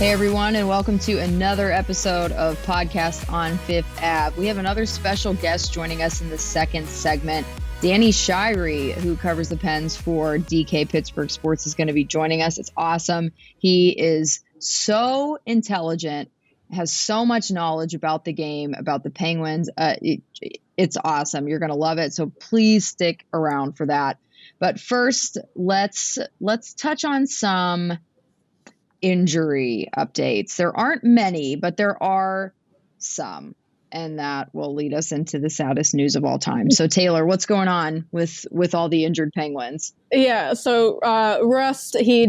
Hey everyone, and welcome to another episode of Podcast on Fifth Ave. We have another special guest joining us in the second segment. Danny Shirey, who covers the Pens for DK Pittsburgh Sports, is going to be joining us. It's awesome. He is so intelligent, has so much knowledge about the game, about the Penguins. It's awesome. You're going to love it. So please stick around for that. But first, let's touch on some injury updates. There aren't many, but there are some, and that will lead us into the saddest news of all time. So Taylor, what's going on with all the injured Penguins? Yeah, so Rust, he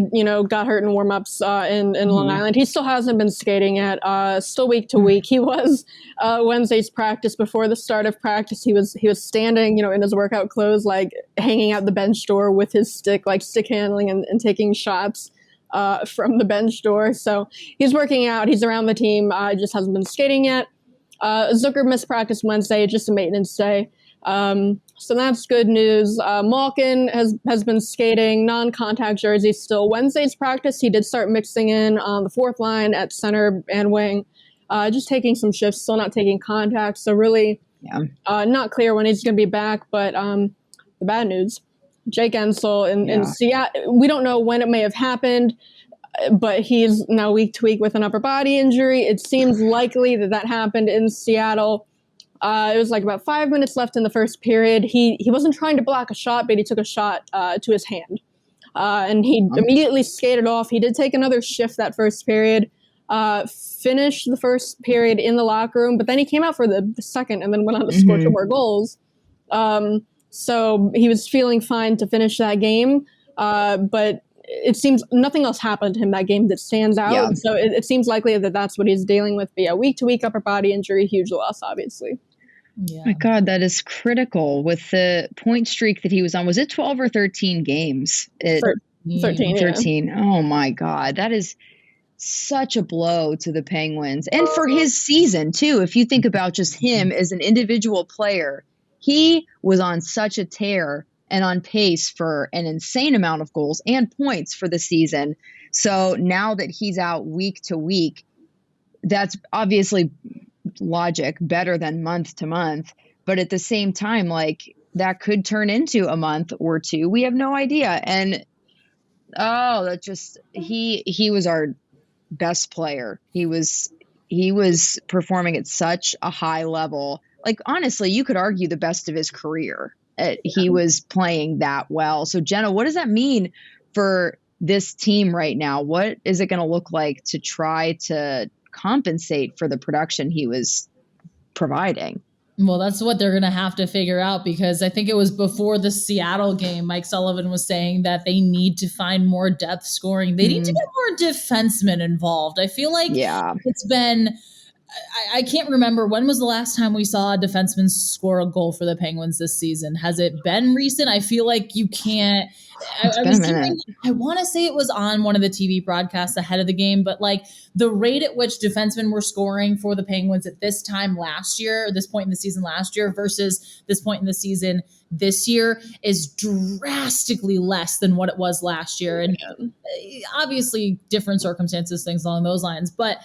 got hurt in warmups in Long Island. He still hasn't been skating yet. Still week to week. He was Wednesday's practice. Before the start of practice, he was standing, in his workout clothes, like hanging out the bench door with his stick, like stick handling and taking shots from the bench door. So he's working out. He's around the team. Just hasn't been skating yet. Zucker missed practice Wednesday, just a maintenance day. So that's good news. Malkin has been skating non-contact jerseys still. Wednesday's practice, he did start mixing in on the fourth line at center and wing, just taking some shifts, still not taking contact. So really not clear when he's going to be back. But the bad news, Jake Guentzel in Seattle, we don't know when it may have happened, but he's now week to week with an upper body injury. It seems likely that happened in Seattle. It was like about 5 minutes left in the first period. He wasn't trying to block a shot, but he took a shot to his hand. And he immediately skated off. He did take another shift that first period, finished the first period in the locker room, but then he came out for the second and then went on to score 2 more goals. So he was feeling fine to finish that game, but it seems nothing else happened to him that game that stands out. Yeah. So it seems likely that that's what he's dealing with. But yeah, week-to-week upper body injury, huge loss, obviously. Yeah. My God, that is critical with the point streak that he was on. Was it 12 or 13 games? 13. 13. Yeah. Oh, my God. That is such a blow to the Penguins. And for his season, too. If you think about just him as an individual player, he was on such a tear and on pace for an insane amount of goals and points for the season. So now that he's out week to week, that's obviously logic, better than month to month. But at the same time, like that could turn into a month or two. We have no idea. And that just he was our best player. He was performing at such a high level. Like, honestly, you could argue the best of his career. He was playing that well. So, Jenna, what does that mean for this team right now? What is it going to look like to try to compensate for the production he was providing? Well, that's what they're going to have to figure out, because I think it was before the Seattle game, Mike Sullivan was saying that they need to find more depth scoring. They need to get more defensemen involved. I feel like it's been... I can't remember, when was the last time we saw a defenseman score a goal for the Penguins this season? Has it been recent? I feel like you can't. I want to say it was on one of the TV broadcasts ahead of the game, but like the rate at which defensemen were scoring for the Penguins at this time last year, or this point in the season last year versus this point in the season this year is drastically less than what it was last year. And obviously different circumstances, things along those lines, but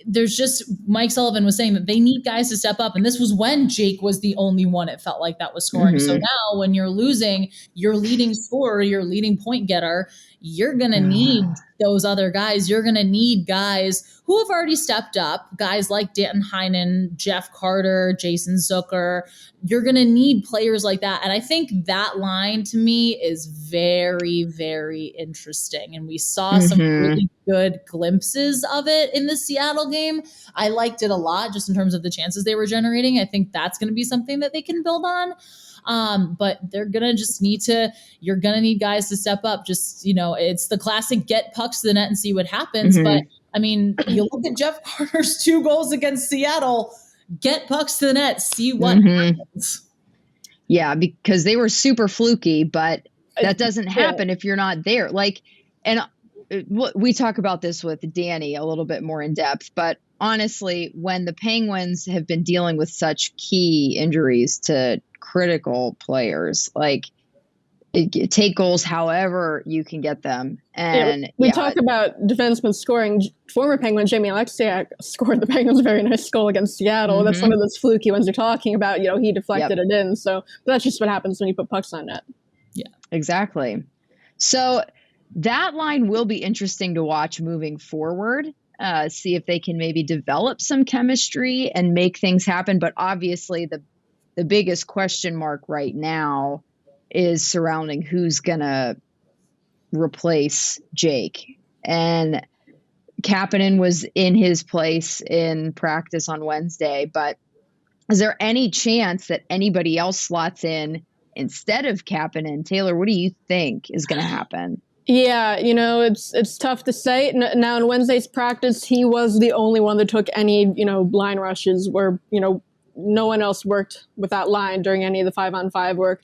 there's just, Mike Sullivan was saying that they need guys to step up. And this was when Jake was the only one it felt like that was scoring. So now when you're losing your leading scorer, your leading point getter, you're going to need those other guys. You're going to need guys who have already stepped up, guys like Danton Heinen, Jeff Carter, Jason Zucker. You're going to need players like that. And I think that line to me is very, very interesting. And we saw some really good glimpses of it in the Seattle game. I liked it a lot just in terms of the chances they were generating. I think that's going to be something that they can build on. But they're going to just you're going to need guys to step up. Just, it's the classic get pucks to the net and see what happens. But I mean, you look at Jeff Carter's 2 goals against Seattle, get pucks to the net, see what happens. Yeah, because they were super fluky, but that doesn't happen if you're not there. Like, and we talk about this with Danny a little bit more in depth, but honestly, when the Penguins have been dealing with such key injuries to critical players, like take goals however you can get them. And we talk about defensemen scoring. Former Penguin Jamie Alexiak scored the Penguins a very nice goal against Seattle. Mm-hmm. That's one of those fluky ones you're talking about. He deflected it in. So that's just what happens when you put pucks on net. Yeah, exactly. So that line will be interesting to watch moving forward. See if they can maybe develop some chemistry and make things happen. But obviously the biggest question mark right now is surrounding who's going to replace Jake. And Kapanen was in his place in practice on Wednesday, but is there any chance that anybody else slots in instead of Kapanen? Taylor, what do you think is going to happen? Yeah, it's tough to say. Now in Wednesday's practice, he was the only one that took any, line rushes where, no one else worked with that line during any of the 5-on-5 work.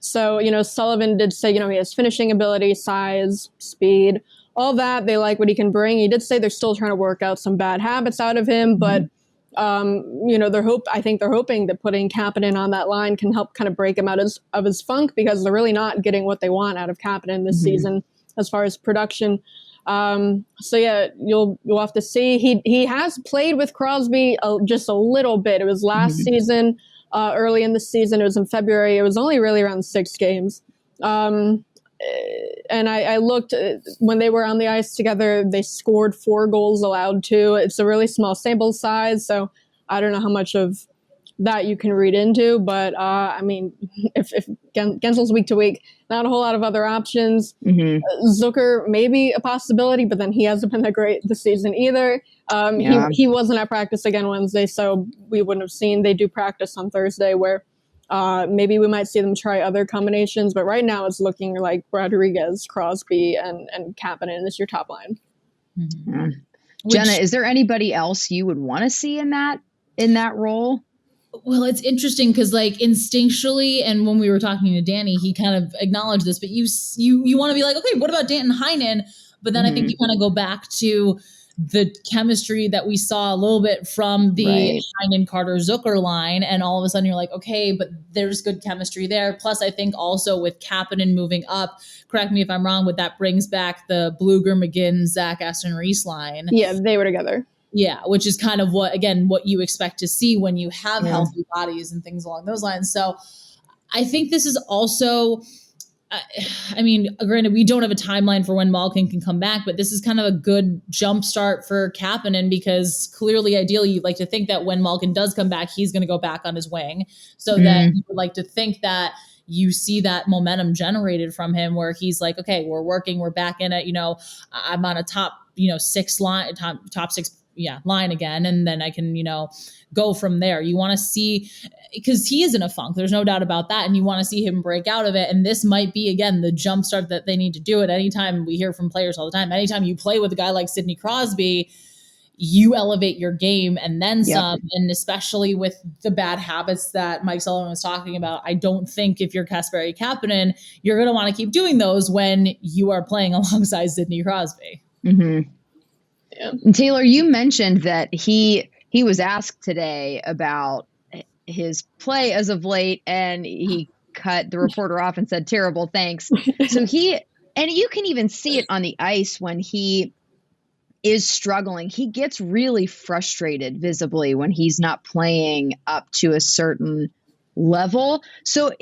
So, Sullivan did say, he has finishing ability, size, speed, all that. They like what he can bring. He did say they're still trying to work out some bad habits out of him, but, I think they're hoping that putting Kapanen on that line can help kind of break him out of his funk, because they're really not getting what they want out of Kapanen this season as far as production. So yeah, you'll have to see. He has played with Crosby just a little bit. It was last season. Early in the season, it was in February. It was only really around 6 games. And I looked when they were on the ice together, they scored 4 goals allowed 2. It's a really small sample size, so I don't know how much of that you can read into. But if Guentzel's week to week, not a whole lot of other options. Zucker maybe a possibility, but then he hasn't been that great this season either. He wasn't at practice again Wednesday, so we wouldn't have seen. They do practice on Thursday, where maybe we might see them try other combinations. But right now, it's looking like Rodriguez, Crosby, and Kapanen is your top line. Jenna, is there anybody else you would want to see in that role? Well, it's interesting because, instinctually, and when we were talking to Danny, he kind of acknowledged this, but you want to be like, okay, what about Danton Heinen? But then I think you kind of go back to the chemistry that we saw a little bit from the Heinen, Carter, Zucker line, and all of a sudden you're like, okay, but there's good chemistry there. Plus, I think also with Kapanen moving up, correct me if I'm wrong, but that brings back the Bluger, McGinn, Zach Aston Reese line. Yeah, they were together. Yeah, which is kind of what you expect to see when you have healthy bodies and things along those lines. So I think this is also, granted, we don't have a timeline for when Malkin can come back, but this is kind of a good jump start for Kapanen, because clearly, ideally, you'd like to think that when Malkin does come back, he's going to go back on his wing. So that you would like to think that you see that momentum generated from him, where he's like, okay, we're working, we're back in it. I'm on a top, 6 line, top 6 line again. And then I can, go from there. You want to see, because he is in a funk, there's no doubt about that. And you want to see him break out of it. And this might be, again, the jump start that they need to do it. Anytime we hear from players all the time, anytime you play with a guy like Sidney Crosby, you elevate your game and then some. And especially with the bad habits that Mike Sullivan was talking about, I don't think if you're Kasperi Kapanen, you're going to want to keep doing those when you are playing alongside Sidney Crosby. Yeah. And Taylor, you mentioned that he was asked today about his play as of late, and he cut the reporter off and said, "Terrible, thanks." So and you can even see it on the ice when he is struggling. He gets really frustrated visibly when he's not playing up to a certain level. So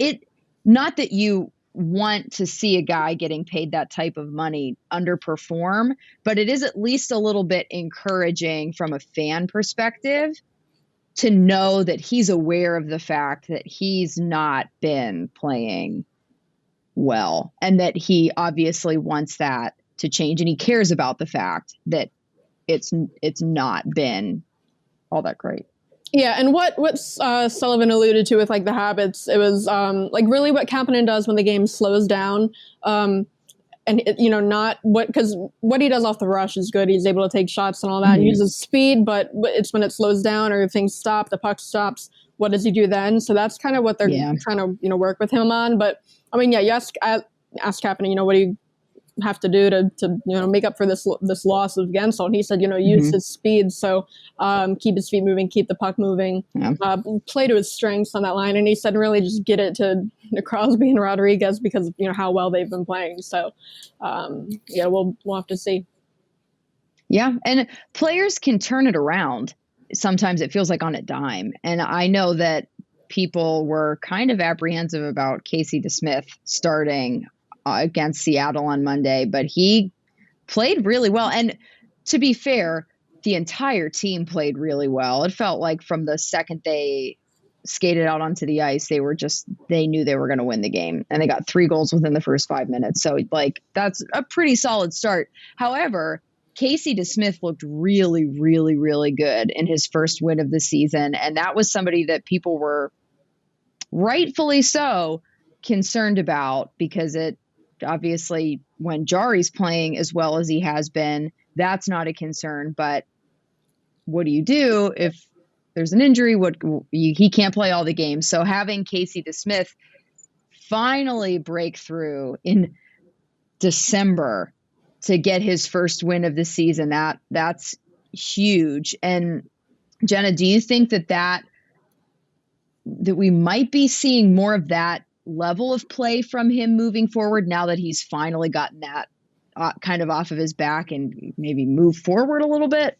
not that you want to see a guy getting paid that type of money underperform, but it is at least a little bit encouraging from a fan perspective to know that he's aware of the fact that he's not been playing well, and that he obviously wants that to change, and he cares about the fact that it's not been all that great. Yeah, and what Sullivan alluded to with the habits, it was really what Kapanen does when the game slows down, and because what he does off the rush is good. He's able to take shots and all that, and uses speed, but it's when it slows down or things stop, the puck stops. What does he do then? So that's kind of what they're trying to work with him on. But you ask Kapanen, what do you have to do to make up for this loss of Guentzel? And he said, use his speed. So keep his feet moving, keep the puck moving, play to his strengths on that line. And he said, really just get it to Crosby and Rodriguez because of, how well they've been playing. So we'll have to see. Yeah. And players can turn it around. Sometimes it feels like on a dime. And I know that people were kind of apprehensive about Casey DeSmith starting against Seattle on Monday, but he played really well. And to be fair, the entire team played really well. It felt like from the second they skated out onto the ice, they knew they were going to win the game, and they got 3 goals within the first 5 minutes. So that's a pretty solid start. However, Casey DeSmith looked really, really, really good in his first win of the season. And that was somebody that people were rightfully so concerned about, because it obviously, when Jarry's playing as well as he has been, that's not a concern. But what do you do if there's an injury? He can't play all the games. So having Casey DeSmith finally break through in December to get his first win of the season, that's huge. And Jenna, do you think that we might be seeing more of that level of play from him moving forward now that he's finally gotten that kind of off of his back and maybe move forward a little bit?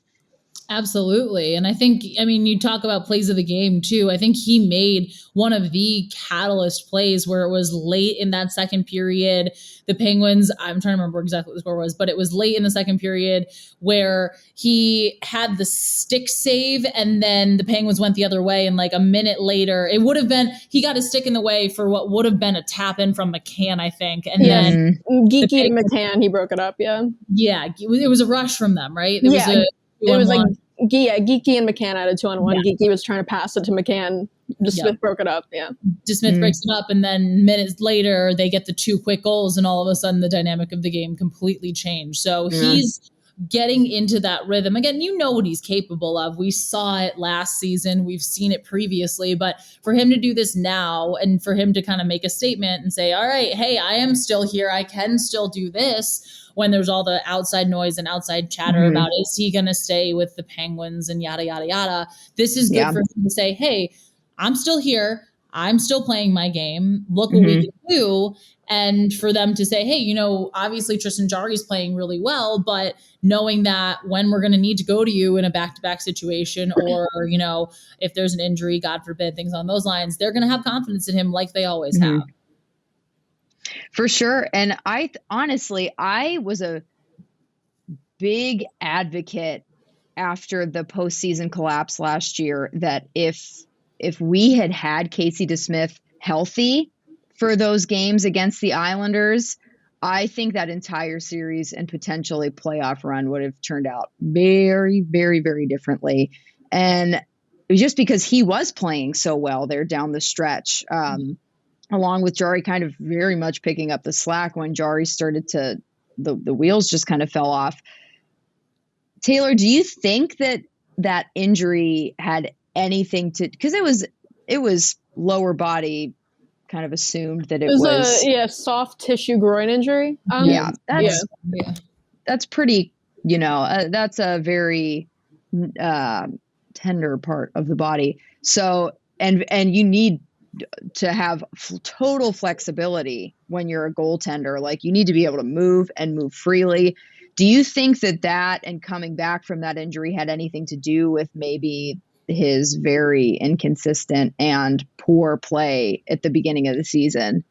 Absolutely. And I think, you talk about plays of the game too. I think he made one of the catalyst plays where it was late in that second period. The Penguins, I'm trying to remember exactly what the score was, but it was late in the second period where he had the stick save and then the Penguins went the other way. And like a minute later, it would have been, he got his stick in the way for what would have been a tap in from McCann, I think. And then Geeky to McCann, he broke it up. Yeah. Yeah. It was a rush from them, right? It was like, Geeky and McCann had a 2-on-1. Yeah. Geeky was trying to pass it to McCann. DeSmith broke it up. Yeah. DeSmith breaks it up, and then minutes later, they get the 2 quick goals, and all of a sudden, the dynamic of the game completely changed. So he's getting into that rhythm. Again, what he's capable of. We saw it last season. We've seen it previously. But for him to do this now and for him to kind of make a statement and say, all right, hey, I am still here. I can still do this. When there's all the outside noise and outside chatter about, is he going to stay with the Penguins and yada, yada, yada. This is good for him to say, hey, I'm still here. I'm still playing my game. Look what we can do. And for them to say, hey, obviously Tristan Jarry's playing really well, but knowing that when we're going to need to go to you in a back-to-back situation or, if there's an injury, God forbid, things on those lines, they're going to have confidence in him like they always have. For sure. And I was a big advocate after the postseason collapse last year that if we had Casey DeSmith healthy for those games against the Islanders, I think that entire series and potentially playoff run would have turned out very, very, very differently. And it was just because he was playing so well there down the stretch. Along with Jarry kind of very much picking up the slack when Jarry started to, the wheels just kind of fell off. Taylor, do you think that injury had anything to, because it was lower body, kind of assumed that it was a soft tissue groin injury. That's pretty, that's a very tender part of the body. So, and you need to have total flexibility when you're a goaltender. Like, you need to be able to move and move freely. Do you think that and coming back from that injury had anything to do with maybe his very inconsistent and poor play at the beginning of the season?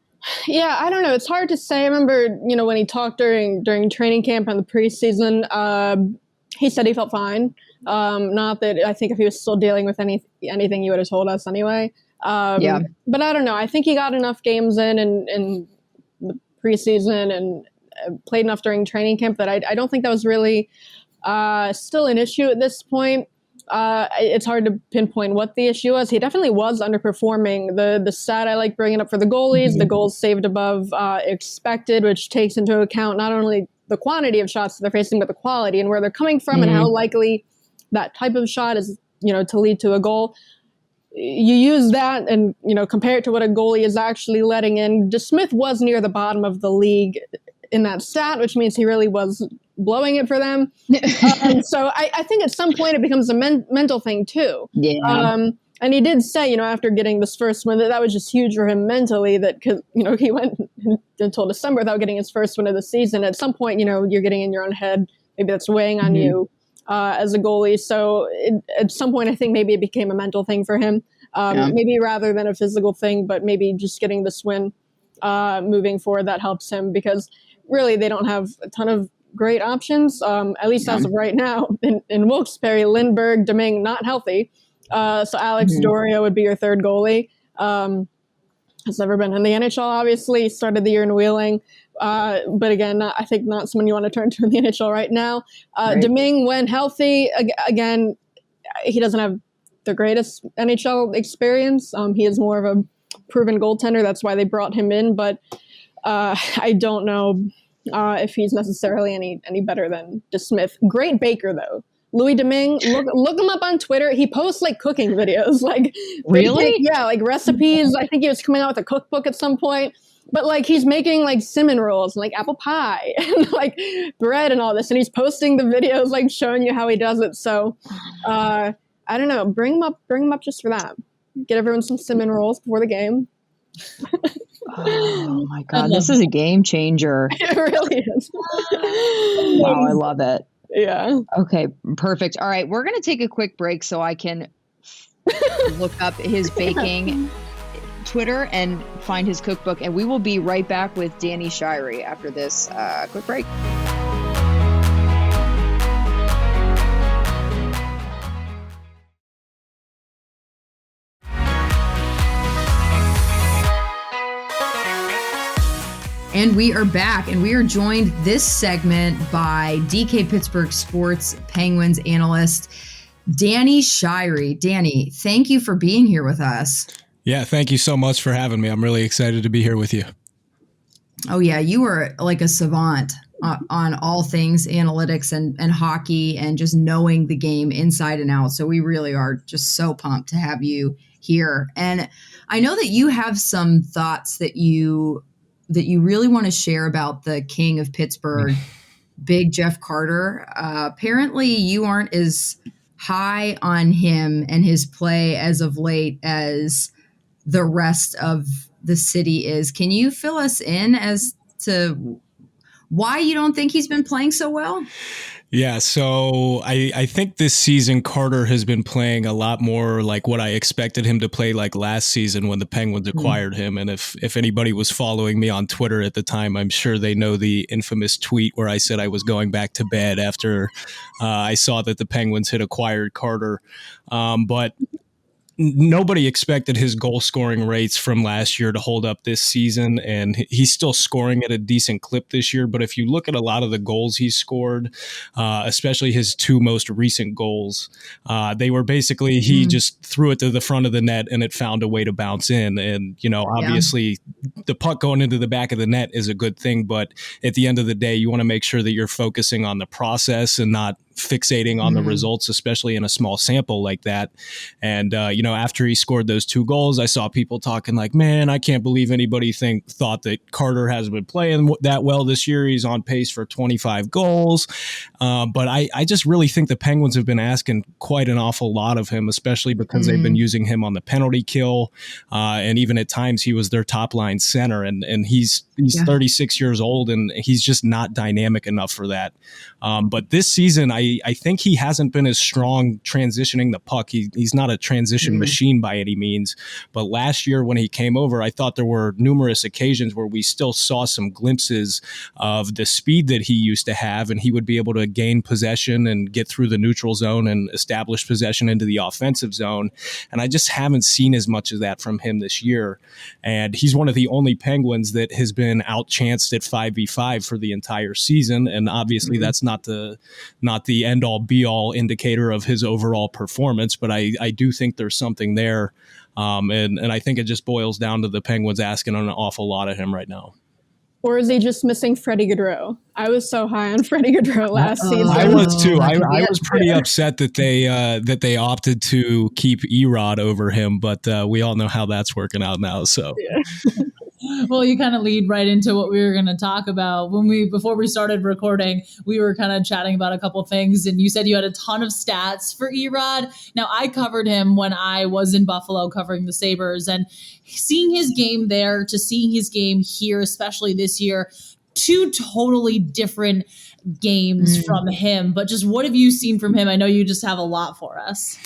Yeah, I don't know. It's hard to say. I remember, when he talked during training camp and the preseason, he said he felt fine. Not that I think if he was still dealing with anything, he would have told us anyway. But I don't know. I think he got enough games in the preseason and played enough during training camp that I don't think that was really still an issue at this point. It's hard to pinpoint what the issue was. He definitely was underperforming. The stat I like bringing up for the goalies, the goals saved above expected, which takes into account not only the quantity of shots they're facing, but the quality and where they're coming from and how likely that type of shot is, to lead to a goal. You use that and, compare it to what a goalie is actually letting in. DeSmith was near the bottom of the league in that stat, which means he really was blowing it for them. So I think at some point it becomes a mental thing too. Yeah. And he did say, after getting this first win, that was just huge for him mentally, that, cause, he went until December without getting his first win of the season. At some point, you're getting in your own head. Maybe that's weighing on you as a goalie. So at some point, I think maybe it became a mental thing for him, maybe rather than a physical thing, but maybe just getting this win moving forward, that helps him, because really they don't have a ton of great options, at least as of right now. In Wilkes-Barre, Lindbergh, Domingue, not healthy. So Alex Doria would be your third goalie. Has never been in the NHL, obviously. Started the year in Wheeling. But again, I think not someone you want to turn to in the NHL right now. Right. Domingue, when healthy, again, he doesn't have the greatest NHL experience. He is more of a proven goaltender. That's why they brought him in. But I don't know if he's necessarily any better than DeSmith. Great baker, though. Louis Domingue, look him up on Twitter. He posts cooking videos, really, recipes. I think he was coming out with a cookbook at some point. But he's making cinnamon rolls, and apple pie, and bread and all this, and he's posting the videos showing you how he does it. So I don't know. Bring him up just for that. Get everyone some cinnamon rolls before the game. Oh my God, this is a game changer. It really is. Wow, I love it. Yeah. Okay, perfect. All right, we're going to take a quick break so I can look up his baking Twitter and find his cookbook, and we will be right back with Danny Shirey after this quick break. And we are back, and we are joined this segment by DK Pittsburgh Sports Penguins analyst, Danny Shirey. Danny, thank you for being here with us. Yeah, thank you so much for having me. I'm really excited to be here with you. Oh, yeah, you are like a savant on all things analytics and hockey and just knowing the game inside and out. So we really are just so pumped to have you here. And I know that you have some thoughts that you really want to share about the King of Pittsburgh, Big Jeff Carter. Apparently you aren't as high on him and his play as of late as the rest of the city is. Can you fill us in as to why you don't think he's been playing so well? Yeah, so I think this season Carter has been playing a lot more like what I expected him to play last season when the Penguins acquired him. And if anybody was following me on Twitter at the time, I'm sure they know the infamous tweet where I said I was going back to bed after I saw that the Penguins had acquired Carter. But nobody expected his goal scoring rates from last year to hold up this season, and he's still scoring at a decent clip this year. But if you look at a lot of the goals he's scored, especially his two most recent goals, they were basically he just threw it to the front of the net and it found a way to bounce in. And, obviously the puck going into the back of the net is a good thing, but at the end of the day, you want to make sure that you're focusing on the process and not fixating on the results, especially in a small sample like that. And, after he scored those two goals, I saw people talking man, I can't believe anybody thought that Carter hasn't been playing that well this year. He's on pace for 25 goals. But I just really think the Penguins have been asking quite an awful lot of him, especially because they've been using him on the penalty kill. And even at times he was their top line center, and he's 36 years old and he's just not dynamic enough for that. But this season, I think he hasn't been as strong transitioning the puck. He's not a transition machine by any means. But last year when he came over, I thought there were numerous occasions where we still saw some glimpses of the speed that he used to have, and he would be able to gain possession and get through the neutral zone and establish possession into the offensive zone. And I just haven't seen as much of that from him this year. And he's one of the only Penguins that has been outchanced at 5v5 for the entire season. And obviously that's not the end-all be-all indicator of his overall performance, but I do think there's something there. And I think it just boils down to the Penguins asking an awful lot of him right now. Or is he just missing Freddie Gaudreau? I was so high on Freddie Gaudreau last season. I was too. I was pretty upset that they opted to keep Erod over him, but we all know how that's working out now. So. Yeah. Well, you kind of lead right into what we were going to talk about. Before we started recording, we were kind of chatting about a couple things, and you said you had a ton of stats for Erod. Now, I covered him when I was in Buffalo covering the Sabres, and seeing his game there to seeing his game here, especially this year, two totally different games from him. But just what have you seen from him? I know you just have a lot for us.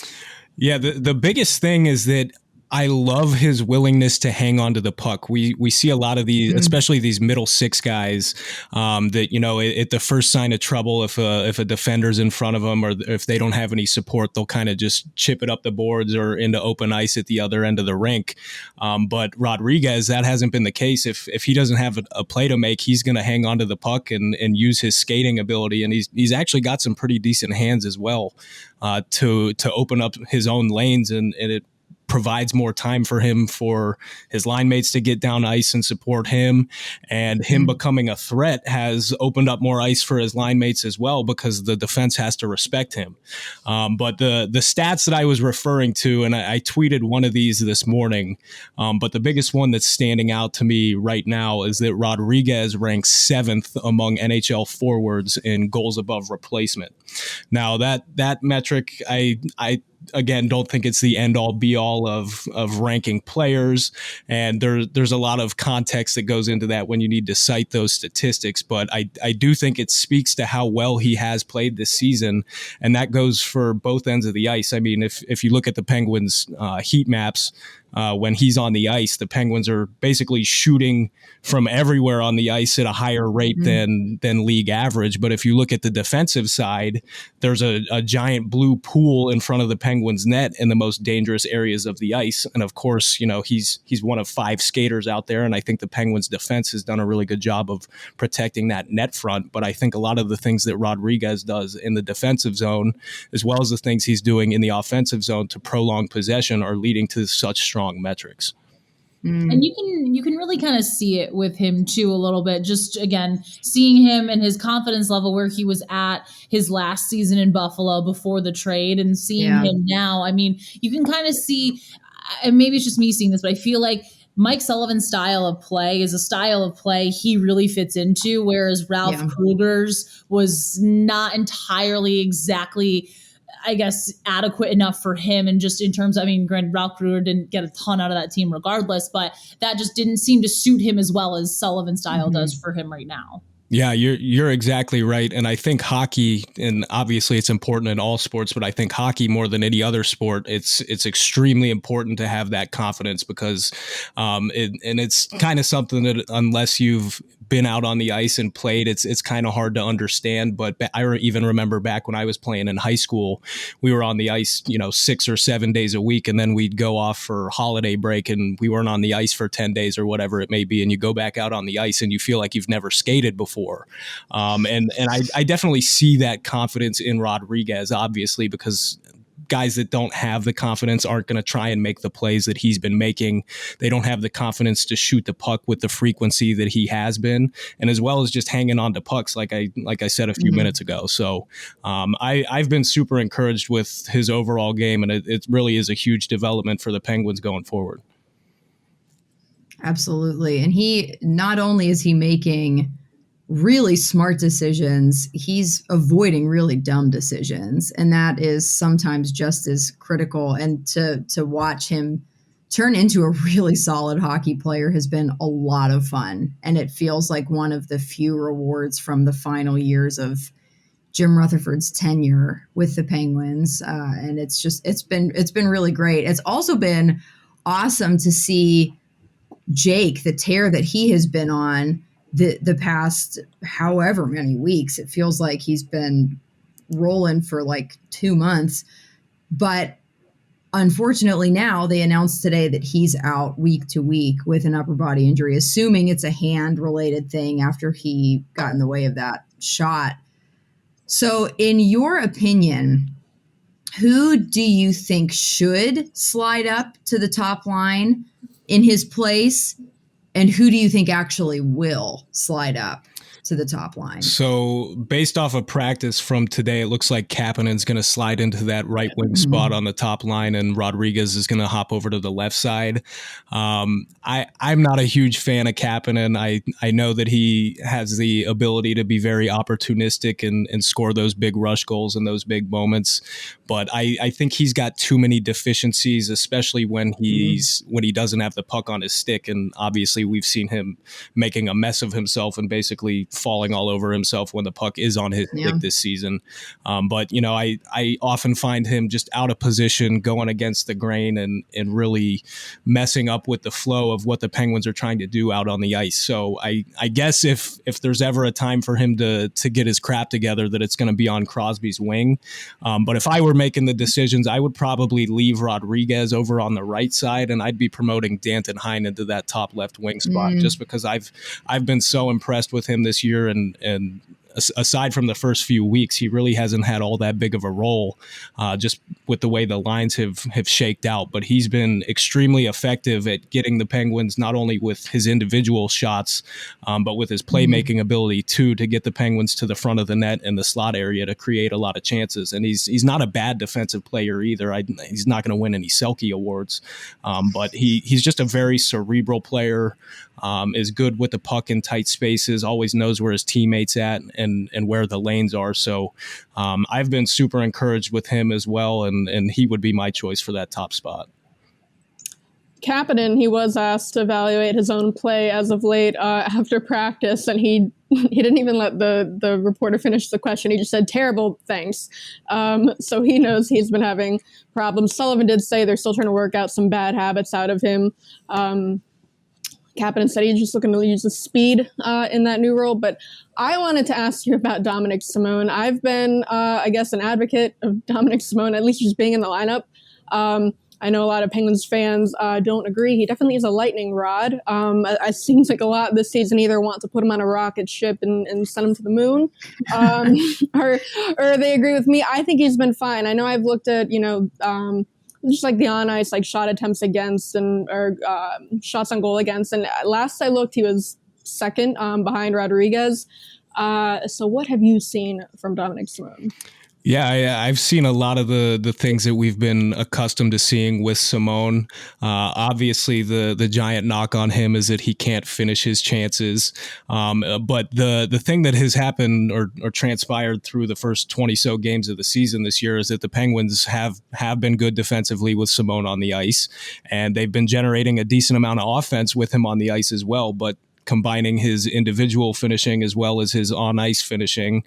Yeah, the biggest thing is that I love his willingness to hang on to the puck. We see a lot of these, especially these middle six guys, that, you know, at the first sign of trouble, if a defender's in front of them or if they don't have any support, they'll kind of just chip it up the boards or into open ice at the other end of the rink. But Rodriguez, that hasn't been the case. If he doesn't have a play to make, he's going to hang on to the puck and use his skating ability. And he's actually got some pretty decent hands as well, to open up his own lanes, and it provides more time for him, for his line mates to get down ice and support him, and him becoming a threat has opened up more ice for his line mates as well, because the defense has to respect him. But the stats that I was referring to, and I tweeted one of these this morning, but the biggest one that's standing out to me right now is that Rodriguez ranks 7th among NHL forwards in goals above replacement. Now that metric, I again, don't think it's the end all be all of ranking players. And there's a lot of context that goes into that when you need to cite those statistics. But I do think it speaks to how well he has played this season. And that goes for both ends of the ice. I mean, if you look at the Penguins heat maps, when he's on the ice, the Penguins are basically shooting from everywhere on the ice at a higher rate than league average. But if you look at the defensive side, there's a giant blue pool in front of the Penguins net in the most dangerous areas of the ice. And of course, you know, he's one of 5 skaters out there. And I think the Penguins defense has done a really good job of protecting that net front. But I think a lot of the things that Rodriguez does in the defensive zone, as well as the things he's doing in the offensive zone to prolong possession, are leading to such strong metrics. And you can really kind of see it with him too a little bit. Just again, seeing him and his confidence level where he was at his last season in Buffalo before the trade, and seeing him now. I mean, you can kind of see, and maybe it's just me seeing this, but I feel like Mike Sullivan's style of play is a style of play he really fits into, whereas Ralph Kruger's was not entirely exactly, I guess, adequate enough for him. And just in terms of, I mean, granted, Ralph Kruger didn't get a ton out of that team regardless, but that just didn't seem to suit him as well as Sullivan's style does for him right now. Yeah, you're exactly right. And I think hockey, and obviously it's important in all sports, but I think hockey more than any other sport, it's extremely important to have that confidence, because it's kind of something that unless you've been out on the ice and played, it's kind of hard to understand. But I even remember back when I was playing in high school, we were on the ice, 6 or 7 days a week, and then we'd go off for holiday break and we weren't on the ice for 10 days or whatever it may be. And you go back out on the ice and you feel like you've never skated before. And I definitely see that confidence in Rodriguez, obviously, because guys that don't have the confidence aren't going to try and make the plays that he's been making. They don't have the confidence to shoot the puck with the frequency that he has been, and as well as just hanging on to pucks, like I said a few minutes ago. So I've been super encouraged with his overall game, and it really is a huge development for the Penguins going forward. Absolutely. And he, not only is he making really smart decisions, he's avoiding really dumb decisions. And that is sometimes just as critical. And to watch him turn into a really solid hockey player has been a lot of fun. And it feels like one of the few rewards from the final years of Jim Rutherford's tenure with the Penguins. And it's been really great. It's also been awesome to see Jake, the tear that he has been on the past however many weeks. It feels like he's been rolling for like 2 months. But unfortunately now they announced today that he's out week to week with an upper body injury, assuming it's a hand-related thing after he got in the way of that shot. So in your opinion, who do you think should slide up to the top line in his place? And who do you think actually will slide up? to the top line. So based off of practice from today, it looks like Kapanen's going to slide into that right wing spot on the top line, and Rodriguez is going to hop over to the left side. I'm not a huge fan of Kapanen. I know that he has the ability to be very opportunistic and score those big rush goals and those big moments, but I think he's got too many deficiencies, especially when he doesn't have the puck on his stick. And obviously we've seen him making a mess of himself and basically falling all over himself when the puck is on his stick this season. But, you know, I often find him just out of position, going against the grain and really messing up with the flow of what the Penguins are trying to do out on the ice. So I guess if there's ever a time for him to get his crap together, that it's going to be on Crosby's wing. But if I were making the decisions, I would probably leave Rodriguez over on the right side, and I'd be promoting Danton Heinen into that top left wing spot, just because I've been so impressed with him this year, and aside from the first few weeks, he really hasn't had all that big of a role, just with the way the lines have shaked out. But he's been extremely effective at getting the Penguins, not only with his individual shots, but with his playmaking ability too, to get the Penguins to the front of the net and the slot area to create a lot of chances. And he's not a bad defensive player either. He's not going to win any Selke awards, but he's just a very cerebral player. Is good with the puck in tight spaces, always knows where his teammates at and where the lanes are. So I've been super encouraged with him as well, and he would be my choice for that top spot. Kapanen, he was asked to evaluate his own play as of late after practice, and he didn't even let the reporter finish the question. He just said, "Terrible, thanks." So he knows he's been having problems. Sullivan did say they're still trying to work out some bad habits out of him. Kapanen said he's just looking to use the speed in that new role. But I wanted to ask you about Dominic Simone. I've been, I guess, an advocate of Dominic Simone, at least just being in the lineup. I know a lot of Penguins fans don't agree. He definitely is a lightning rod. It seems like a lot this season either want to put him on a rocket ship and send him to the moon, or they agree with me. I think he's been fine. I know I've looked at, just like the on ice, like shot attempts against or shots on goal against. And last I looked, he was second behind Rodriguez. So what have you seen from Dominic Simone? Yeah, I've seen a lot of the things that we've been accustomed to seeing with Simone. Obviously, the giant knock on him is that he can't finish his chances. But the thing that has happened or transpired through the first 20-so games of the season this year is that the Penguins have been good defensively with Simone on the ice, and they've been generating a decent amount of offense with him on the ice as well. But combining his individual finishing as well as his on-ice finishing,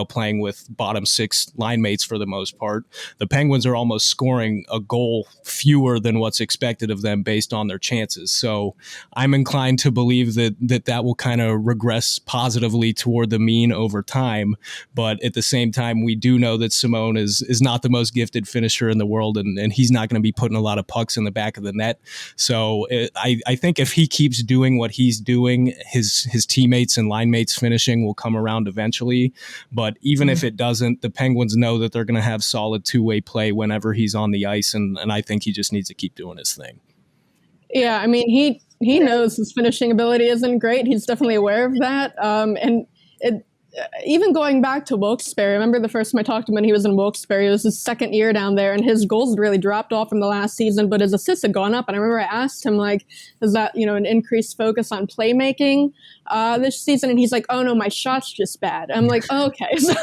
playing with bottom six line mates for the most part, the Penguins are almost scoring a goal fewer than what's expected of them based on their chances. So I'm inclined to believe that will kind of regress positively toward the mean over time. But at the same time, we do know that Simone is not the most gifted finisher in the world, and he's not going to be putting a lot of pucks in the back of the net. So I think if he keeps doing what he's doing, his teammates and line mates finishing will come around eventually. But even if it doesn't, the Penguins know that they're going to have solid two-way play whenever he's on the ice, and I think he just needs to keep doing his thing. Yeah, I mean, he knows his finishing ability isn't great. He's definitely aware of that. And even going back to Wilkes-Barre, I remember the first time I talked to him when he was in Wilkes-Barre, it was his second year down there, and his goals had really dropped off from the last season, but his assists had gone up. And I remember I asked him, like, is that, an increased focus on playmaking this season? And he's like, oh, no, my shot's just bad. I'm like, oh, okay. So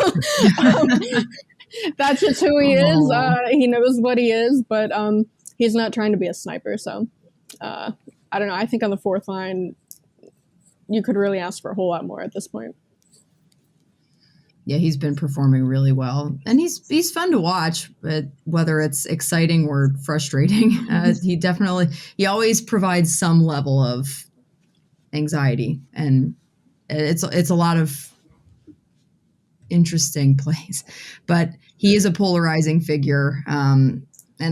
that's just who he is. He knows what he is, but he's not trying to be a sniper. So I don't know. I think on the fourth line, you could really ask for a whole lot more at this point. Yeah, he's been performing really well, and he's fun to watch. But whether it's exciting or frustrating, he always provides some level of anxiety, and it's a lot of interesting plays. But he is a polarizing figure, and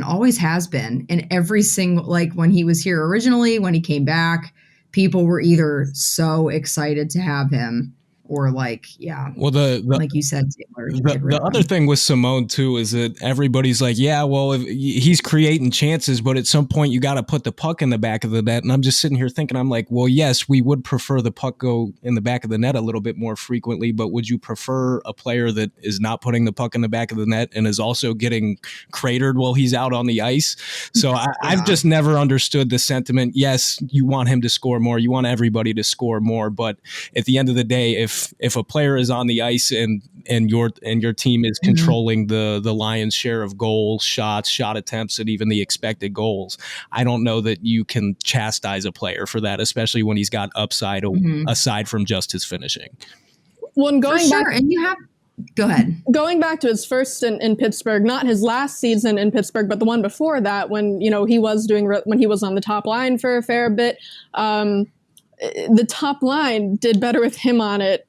always has been. In every single, like when he was here originally, when he came back, people were either so excited to have him, or like, like you said, Taylor. The other thing with Simone too is that everybody's like, yeah, well, if he's creating chances, but at some point you got to put the puck in the back of the net. And I'm just sitting here thinking, I'm like, well, yes, we would prefer the puck go in the back of the net a little bit more frequently, but would you prefer a player that is not putting the puck in the back of the net and is also getting cratered while he's out on the ice? So I've just never understood the sentiment. Yes, you want him to score more. You want everybody to score more, but at the end of the day, if a player is on the ice and your team is controlling the lion's share of goals, shots, shot attempts, and even the expected goals, I don't know that you can chastise a player for that, especially when he's got upside aside from just his finishing. Well, and going back, and you have. Go ahead. Going back to his first in Pittsburgh, not his last season in Pittsburgh, but the one before that, when he was on the top line for a fair bit. The top line did better with him on it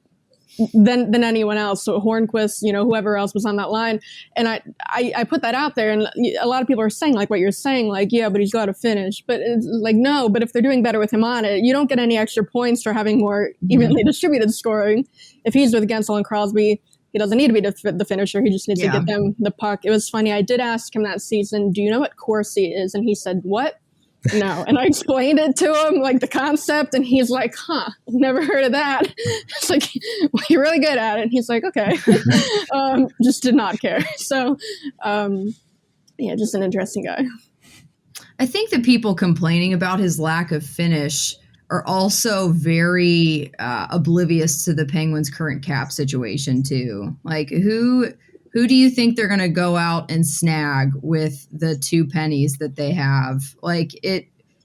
than anyone else. So Hornquist, whoever else was on that line. And I put that out there, and a lot of people are saying like what you're saying, like, yeah, but he's got to finish. But it's like, no, but if they're doing better with him on it, you don't get any extra points for having more evenly distributed scoring. If he's with Guentzel and Crosby, he doesn't need to be the finisher. He just needs to get them the puck. It was funny. I did ask him that season, do you know what Corsi is? And he said, what? No. And I explained it to him, like the concept, and he's like, never heard of that. It's like, well, you're really good at it. And he's like, okay. Just did not care. So, just an interesting guy. I think the people complaining about his lack of finish are also very oblivious to the Penguins' current cap situation too. Like, who do you think they're going to go out and snag with the 2 pennies that they have? Like,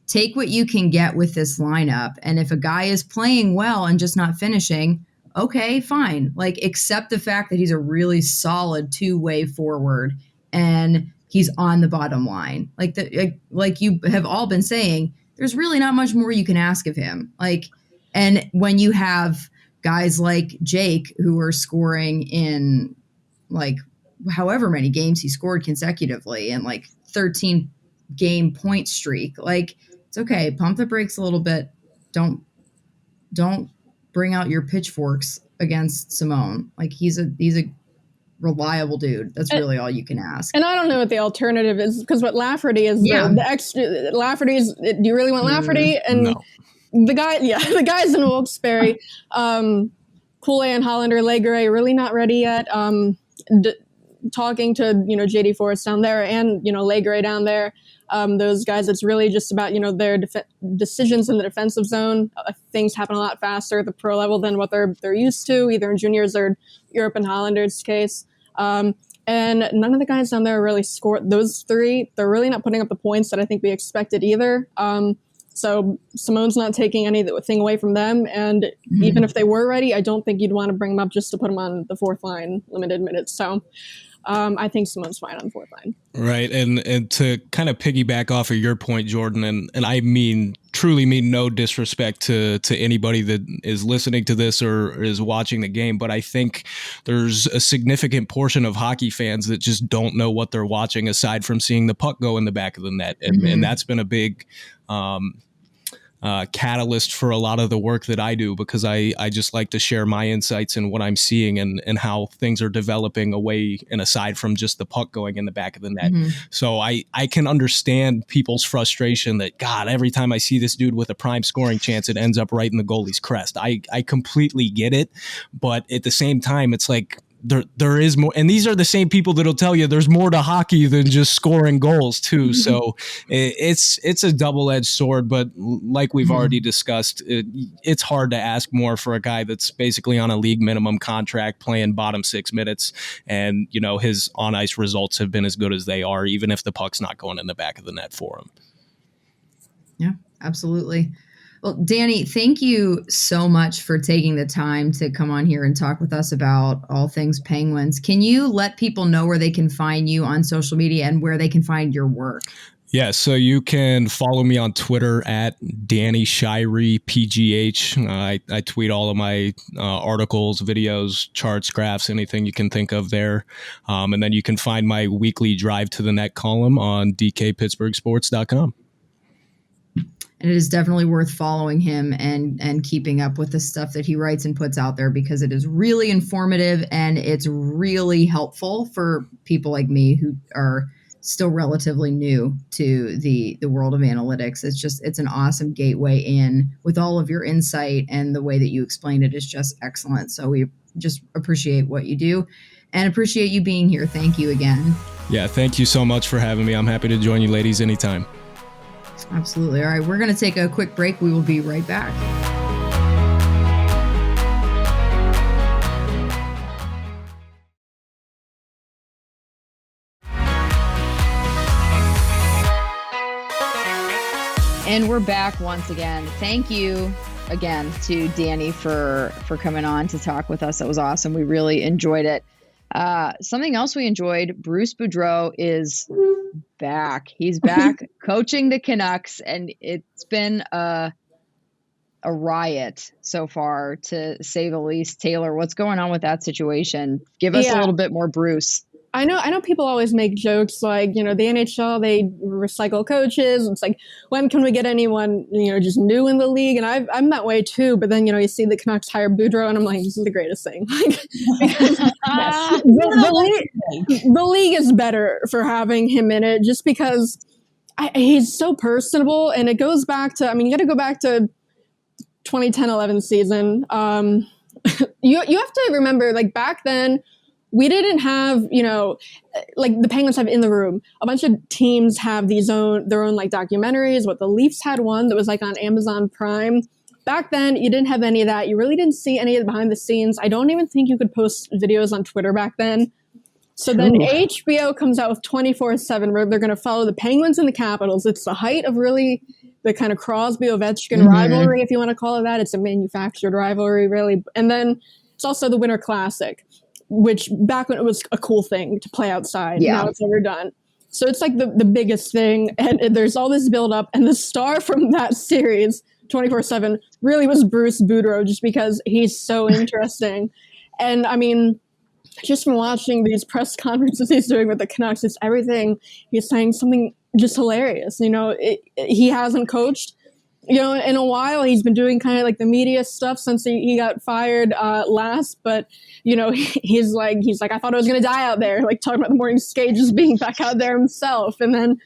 take what you can get with this lineup. And if a guy is playing well and just not finishing, okay, fine. Like, accept the fact that he's a really solid 2-way forward and he's on the bottom line. Like you have all been saying, there's really not much more you can ask of him. Like, and when you have guys like Jake who are scoring in like however many games he scored consecutively and like 13 game point streak, like, it's okay. Pump the brakes a little bit. Don't bring out your pitchforks against Simone. Like, he's a reliable dude. That's really all you can ask. And I don't know what the alternative is, because what Lafferty is, the extra Lafferty's, do you really want Lafferty? And no. the guys in Wilkes-Barre, Kool-Aid and Hollander, Legray, really not ready yet. Talking to, JD Forrest down there and, Legray down there, those guys, it's really just about, their decisions in the defensive zone. Things happen a lot faster at the pro level than what they're used to, either in juniors or Europe and Hollander's case. And none of the guys down there really scored. Those 3, they're really not putting up the points that I think we expected either. So Simone's not taking anything away from them. And even if they were ready, I don't think you'd want to bring them up just to put them on the 4th line, limited minutes. So I think Simone's fine on the 4th line. Right. And to kind of piggyback off of your point, Jordan, and I truly mean no disrespect to anybody that is listening to this or is watching the game, but I think there's a significant portion of hockey fans that just don't know what they're watching aside from seeing the puck go in the back of the net. And that's been a big catalyst for a lot of the work that I do, because I just like to share my insights and what I'm seeing and how things are developing away and aside from just the puck going in the back of the net. So I can understand people's frustration that, God, every time I see this dude with a prime scoring chance, it ends up right in the goalie's crest. I completely get it. But at the same time, it's like, there is more, and these are the same people that'll tell you there's more to hockey than just scoring goals too. So it's a double-edged sword, but like we've already discussed, it's hard to ask more for a guy that's basically on a league minimum contract playing bottom 6 minutes, and his on ice results have been as good as they are, even if the puck's not going in the back of the net for him. Yeah, absolutely. Well, Danny, thank you so much for taking the time to come on here and talk with us about all things Penguins. Can you let people know where they can find you on social media and where they can find your work? Yeah, so you can follow me on Twitter at Danny Shirey, PGH. I tweet all of my articles, videos, charts, graphs, anything you can think of there. And then you can find my weekly Drive to the Net column on DKPittsburghSports.com. And it is definitely worth following him and keeping up with the stuff that he writes and puts out there, because it is really informative and it's really helpful for people like me who are still relatively new to the world of analytics. It's an awesome gateway in with all of your insight, and the way that you explain it is just excellent. So we just appreciate what you do and appreciate you being here. Thank you again. Yeah, thank you so much for having me. I'm happy to join you ladies anytime. Absolutely. All right, we're going to take a quick break. We will be right back. And we're back once again. Thank you again to Danny for coming on to talk with us. That was awesome. We really enjoyed it. Something else we enjoyed, Bruce Boudreau is back. He's back coaching the Canucks, and it's been a riot so far, to say the least. Taylor, what's going on with that situation? Give us a little bit more, Bruce. I know people always make jokes like, the NHL, they recycle coaches. It's like, when can we get anyone, just new in the league? And I'm that way too. But then, you see the Canucks hire Boudreau, and I'm like, this is the greatest thing. Because the league is better for having him in it, just because he's so personable. And it goes back to, you got to go back to 2010-11 season. You have to remember, like, back then, we didn't have, like the Penguins have In the Room. A bunch of teams have their own like documentaries. What the Leafs had one that was like on Amazon Prime. Back then, you didn't have any of that. You really didn't see any of the behind the scenes. I don't even think you could post videos on Twitter back then. So then HBO comes out with 24/7, where they're going to follow the Penguins and the Capitals. It's the height of really the kind of Crosby-Ovechkin rivalry, if you want to call it that. It's a manufactured rivalry, really. And then it's also the Winter Classic, which back when it was a cool thing to play outside. Yeah. Now it's never done. So it's like the biggest thing. And there's all this build up. And the star from that series, 24/7, really was Bruce Boudreau, just because he's so interesting. And just from watching these press conferences he's doing with the Canucks, it's everything. He's saying something just hilarious. He hasn't coached, in a while. He's been doing kind of like the media stuff since he got fired last. But, he's like, I thought I was going to die out there, like talking about the morning skate, just being back out there himself. And then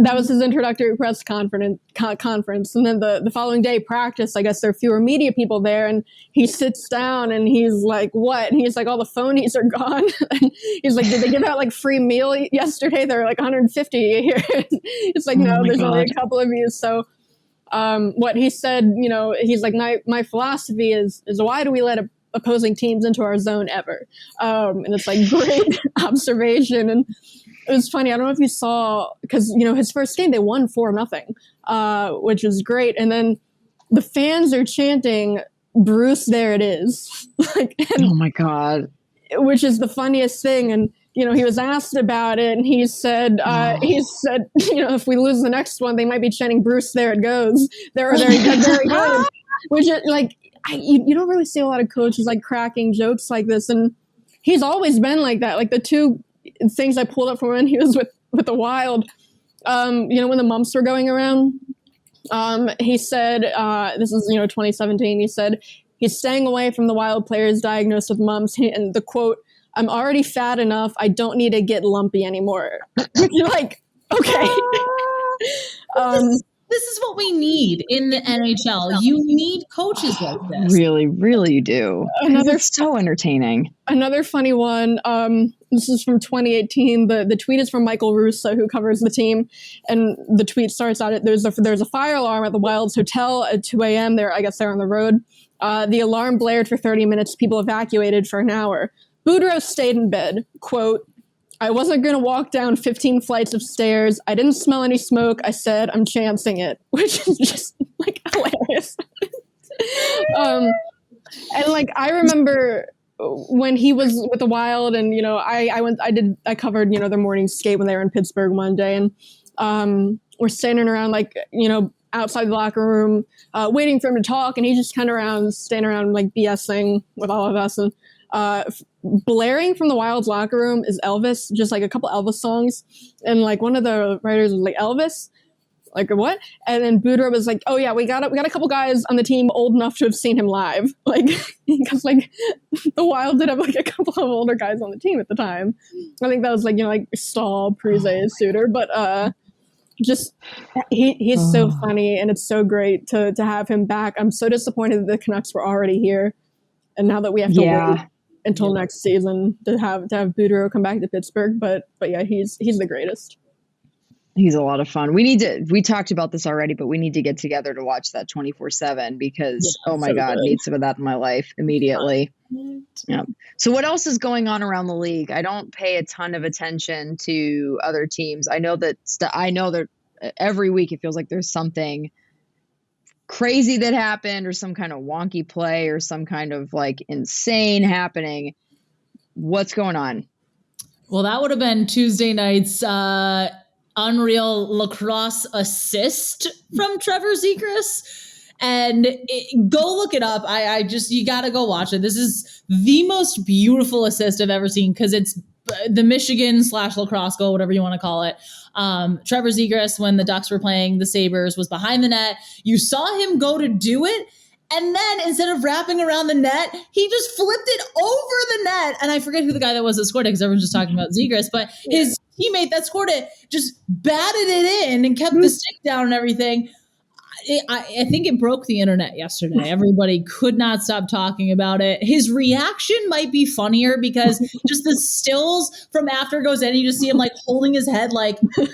that was his introductory press conference. And then the following day, practice, I guess there are fewer media people there. And he sits down and he's like, what? And he's like, all the phonies are gone. And he's like, did they give out like free meal yesterday? There were like 150 here. It's like, no, there's only a couple of you. So what he said, he's like, my philosophy is why do we let opposing teams into our zone ever? And it's like, great observation. And it was funny. I don't know if you saw, because, his first game, they won 4-0, which was great. And then the fans are chanting, Bruce, there it is. Oh my God. Which is the funniest thing. And, he was asked about it, and he said, if we lose the next one, they might be chanting, Bruce, there it goes. They're very good. Which is like, you don't really see a lot of coaches like cracking jokes like this. And he's always been like that. Like the two things I pulled up from when he was with the Wild, when the mumps were going around, he said, this is, 2017, he said, he's staying away from the Wild players diagnosed with mumps. And the quote, I'm already fat enough. I don't need to get lumpy anymore. You're like, okay. This is what we need in the NHL. You need coaches like this. Really, really you do. It's so entertaining. Another funny one. This is from 2018. The tweet is from Michael Russo, who covers the team. And the tweet starts out, there's a fire alarm at the Wild's hotel at 2 a.m. I guess they're on the road. The alarm blared for 30 minutes. People evacuated for an hour. Boudreau stayed in bed. Quote, I wasn't going to walk down 15 flights of stairs. I didn't smell any smoke. I said, I'm chancing it, which is just like hilarious. And like, I remember when he was with the Wild and, I covered, their morning skate when they were in Pittsburgh one day, and we're standing around like, outside the locker room, waiting for him to talk. And he's just kind of standing around like BSing with all of us. And blaring from the Wild's locker room is Elvis, just like a couple Elvis songs. And like one of the writers was like, Elvis, Like, what? And then Boudreau was like, oh yeah, we got a couple guys on the team old enough to have seen him live. Like, because like the Wild did have like a couple of older guys on the team at the time. I think that was like, like Stahl, Parise, Suter, but just he's so funny, and it's so great to have him back. I'm so disappointed that the Canucks were already here, and now that we have to wait until next season to have Boudreau come back to Pittsburgh. But yeah, he's the greatest. He's a lot of fun. We talked about this already, but we need to get together to watch that 24/7 because, oh my God, I need some of that in my life immediately. Yeah. So what else is going on around the league? I don't pay a ton of attention to other teams. I know that every week it feels like there's something crazy that happened or some kind of wonky play or some kind of like insane happening. What's going on? Well, that would have been Tuesday night's unreal lacrosse assist from Trevor Zegras. And go look it up. You got to go watch it. This is the most beautiful assist I've ever seen because it's the Michigan / lacrosse goal, whatever you want to call it. Trevor Zegras, when the Ducks were playing the Sabres, was behind the net. You saw him go to do it. And then instead of wrapping around the net, he just flipped it over the net. And I forget who the guy that was that scored it because everyone's just talking about Zegras. But his teammate that scored it just batted it in and kept the stick down and everything. I think it broke the internet yesterday. Everybody could not stop talking about it. His reaction might be funnier because just the stills from after it goes in, you just see him like holding his head like he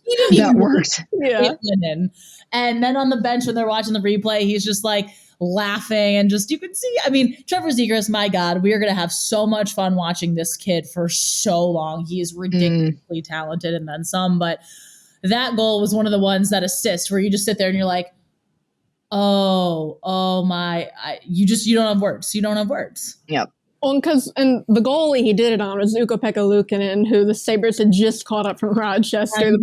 didn't even worked. Yeah. And then on the bench when they're watching the replay, he's just like laughing and just you could see. I mean, Trevor Zegras, my God, we are going to have so much fun watching this kid for so long. He is ridiculously talented and then some, but that goal was one of the ones that assist where you just sit there and you're like, oh my, you don't have words. You don't have words. Yep. Well, and the goalie he did it on was Ukko-Pekka Luukkonen, who the Sabres had just caught up from Rochester.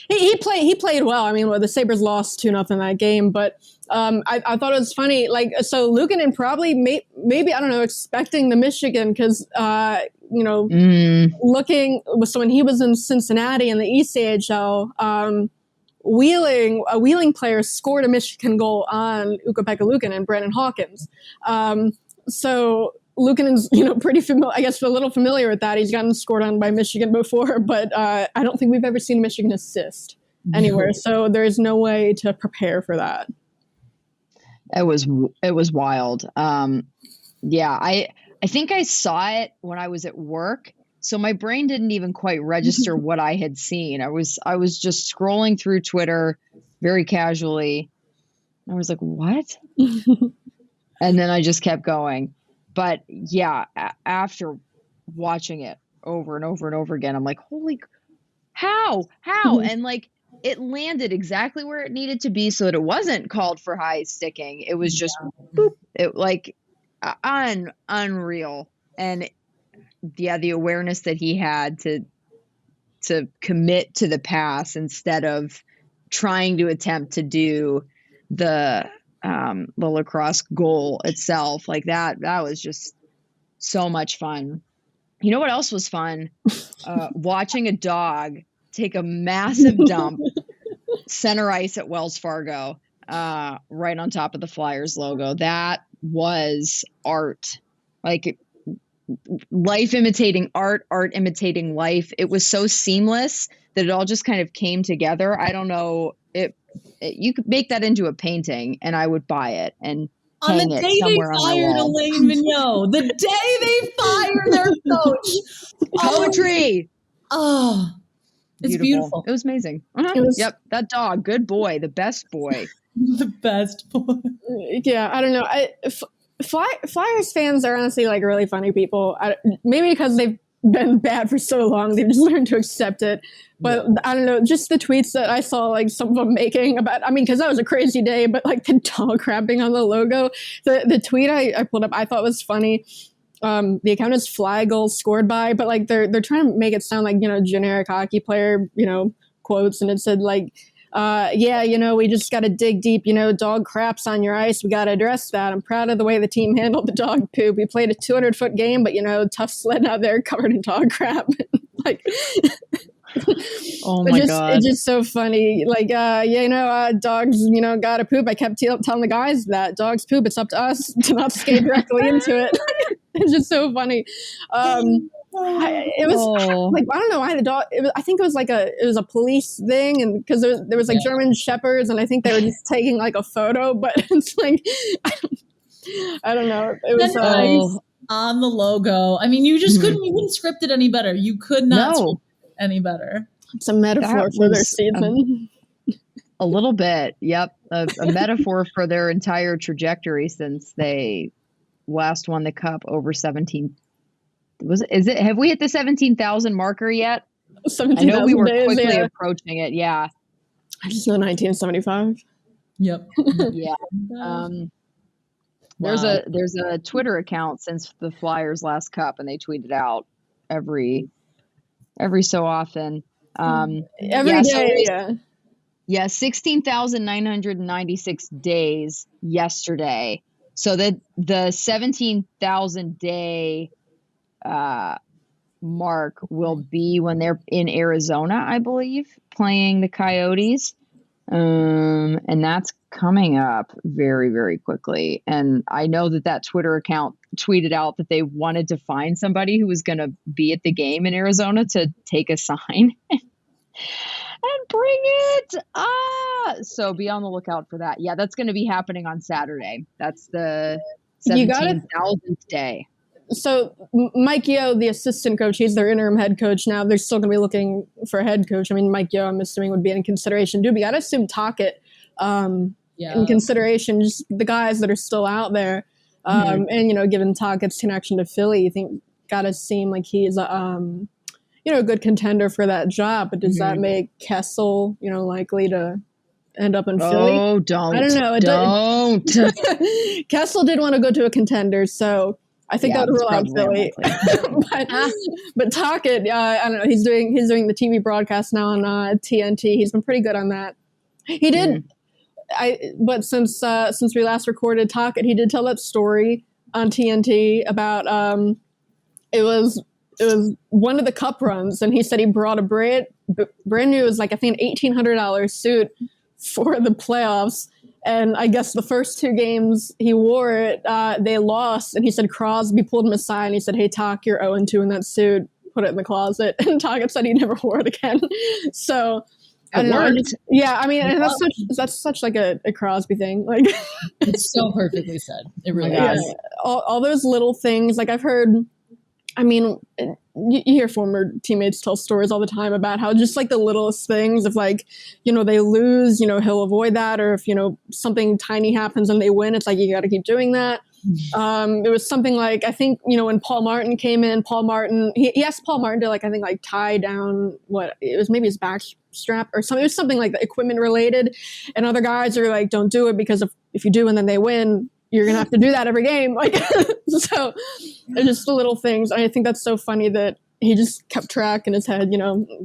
He played well. I mean, the Sabres lost 2-0 that game, but I thought it was funny. Like, so Luukkonen probably maybe I don't know, expecting the Michigan because looking. So when he was in Cincinnati in the ECHL, a Wheeling player scored a Michigan goal on Ukko-Pekka Luukkonen and Brennan Hawkins. So Luukkonen's, pretty familiar, I guess, a little familiar with that. He's gotten scored on by Michigan before, but I don't think we've ever seen a Michigan assist anywhere. So there's no way to prepare for that. It was wild. I think I saw it when I was at work. So my brain didn't even quite register what I had seen. I was just scrolling through Twitter very casually. I was like, what? And then I just kept going. But yeah, after watching it over and over and over again, I'm like, holy, how? And like, it landed exactly where it needed to be so that it wasn't called for high sticking. It was just boop. It like unreal. And yeah, the awareness that he had to commit to the pass instead of trying to attempt to do the lacrosse goal itself, like that was just so much fun. You know what else was fun? Watching a dog take a massive dump center ice at Wells Fargo, right on top of the Flyers logo. That was art. Like, life imitating art imitating life. It was so seamless that it all just kind of came together. I don't know, you could make that into a painting and I would buy it and hang it somewhere on my wall. Elaine Vigneault, the day they fired their coach. Poetry. Oh, it's beautiful. It was amazing. Yep, that dog, good boy, the best boy. The best boy. Yeah, I don't know. Flyers fans are honestly like really funny people. Maybe because they've been bad for so long, they've just learned to accept it. But I don't know, just the tweets that I saw, like some of them making about, I mean, because that was a crazy day, but like the dog crapping on the logo, the tweet I pulled up, I thought was funny. The account is Fly Goals Scored By, but like they're trying to make it sound like, generic hockey player, quotes. And it said like, we just got to dig deep, dog craps on your ice. We got to address that. I'm proud of the way the team handled the dog poop. We played a 200-foot game, but, tough sledding out there covered in dog crap. Like, Oh my God. It's just so funny. Like, dogs, gotta poop. I kept telling the guys that dogs poop. It's up to us to not skate directly into it. It's just so funny. It was like, I don't know why the dog, I think it was a police thing. And because there was like German shepherds, and I think they were just taking like a photo, but it's like, I don't know. It was on the logo. I mean, you just couldn't script it any better. You could not script it any better. It's a metaphor for their season. A little bit. Yep. A metaphor for their entire trajectory since they last won the cup over 17. Have we hit the 17,000 marker yet? 17,000 I know we were days, quickly approaching it. Yeah. I just know 1975. Yep. Yeah. There's a Twitter account since the Flyers last cup, and they tweet it out every so often. Every day. Yeah. 16,996 days yesterday. So the 17,000 day mark will be when they're in Arizona, I believe, playing the Coyotes. And that's coming up very, very quickly. And I know that Twitter account tweeted out that they wanted to find somebody who was going to be at the game in Arizona to take a sign and bring it. So be on the lookout for that. Yeah, that's going to be happening on Saturday. That's the 17,000th day. So Mike Yeo, the assistant coach, he's their interim head coach now. They're still going to be looking for a head coach. I mean, Mike Yeo, I'm assuming, would be in consideration. Dude, we got to assume Tocchet in consideration, just the guys that are still out there. And, given Tocchet's connection to Philly, you think got to seem like he's a good contender for that job. But does that make Kessel, likely to end up in Philly? Oh, don't. I don't know. Don't. Kessel did want to go to a contender, so I think that would rule out Philly. but Tocchet, I don't know. He's doing the TV broadcast now on TNT. He's been pretty good on that. He did. But since we last recorded Tocchet, he did tell that story on TNT about it was one of the cup runs, and he said he brought a brand new, it was like I think an $1,800 suit for the playoffs. And I guess the first two games he wore it, they lost. And he said Crosby pulled him aside and he said, "Hey, Toc, you're 0-2 in that suit. Put it in the closet." And Tocchet said he never wore it again. So I don't know. And that's such like a Crosby thing. Like it's so perfectly said. It really is. All those little things. Like I've heard. I mean, you hear former teammates tell stories all the time about how just like the littlest things of like, they lose, he'll avoid that. Or if, something tiny happens and they win, it's like, you got to keep doing that. It was something like, I think, when Paul Martin came in, he asked Paul Martin to like tie down it was maybe his back strap or something. It was something like the equipment related. And other guys are like, don't do it because if you do and then they win, you're going to have to do that every game. Like, so it's just the little things. I think that's so funny that he just kept track in his head,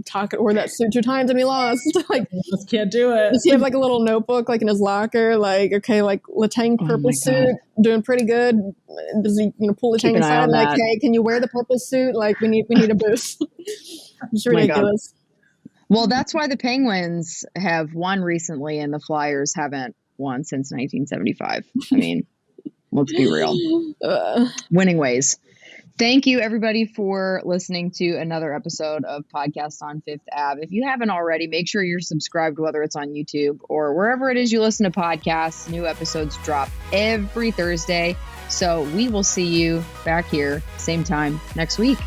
Tocchet wore that suit 2 times and he lost. Like, just can't do it. Does he have like a little notebook, like in his locker? Like, okay, like Letang purple suit, doing pretty good. Does he, pull Letang aside? Like, hey, can you wear the purple suit? Like, we need a boost. It's ridiculous. Well, that's why the Penguins have won recently and the Flyers haven't won since 1975. I mean, let's be real. Winning ways. Thank you, everybody, for listening to another episode of Podcast on Fifth Ave. If you haven't already, make sure you're subscribed, whether it's on YouTube or wherever it is you listen to podcasts. New episodes drop every Thursday. So we will see you back here, same time next week.